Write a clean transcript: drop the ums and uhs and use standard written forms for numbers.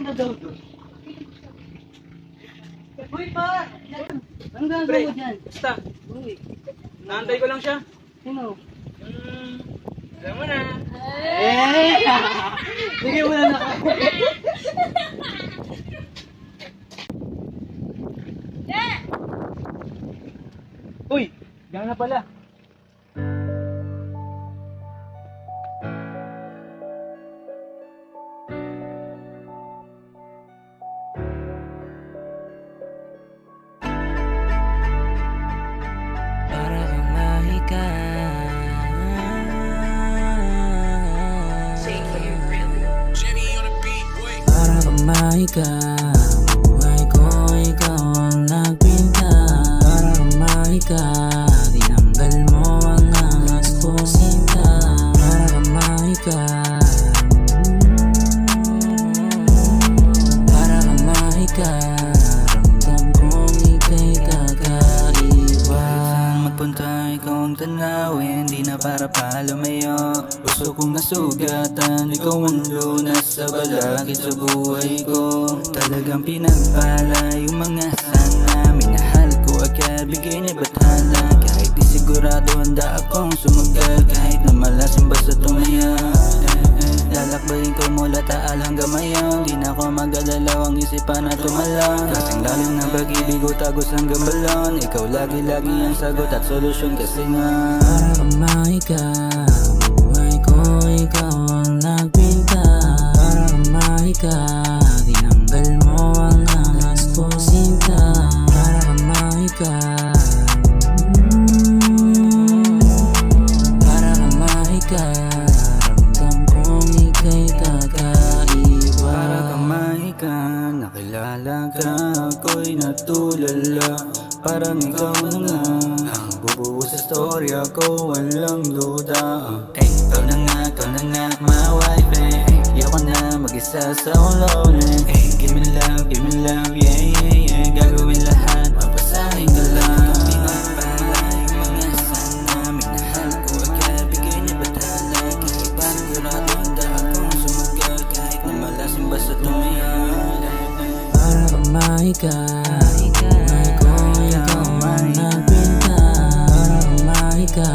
na daw doon. Uy pa! Ano gagawin mo dyan? Basta, Uy, naantay ko lang siya. sino? Alam mo na. Eh! Sige mo na naka. Uy, diyan na pala. Para kang mahika. Para kang mahika. Buhay ko, ikaw ang nagpinta. Para kang mahika. Tinanggal mo ang angas ko sinta. Para kang mahika. Para kang mahika. Ramdam kong ika'y kakaiba. Magpunta ikaw ang tanawin, di na para lumayo. Gusto kong nasugatan, ikaw ang lunas sa balakid sa buhay ko. Talagang pinagpala yung mga sana. Minahal ko agad, bigay niya bathala. Kahit di sigurado handa akong sumagal. Kahit na malasim basta tumaya. Lalakbayin ko mula taal hanggang mayon. Di na ako magdadalawang isipan na tumalon. Kasing lalim ng pag-ibig ko tagos hanggang balon. Ikaw lagi-lagi ang sagot at solusyon kasi nga para kang mahika. Buhay ko, ikaw ang nagpinta. Para kang mahika. Tinanggal mo ang angas ko sinta. Para kang mahika. Para kang mahika. Ramdam kong ika'y kakaiba. Para kang mahika. Nakilala ka, ako'y natulala. Parang ikaw na nga ang bubuo sa storya ko, walang duda. Ikaw na nga, my wife. Ayoko na mag-isa sa lonely. Give me love, yeah. Gagawin lahat, papasahin ka lang. Pinagpala yung mga sana. Minahal ko agad, bigay niya bathala. Kahit pa sigurado handa akong sumagal. Kahit na malasim basta tumaya. Para kang mahika. Buhay ko, ikaw ang nagpinta. Para kang mahika.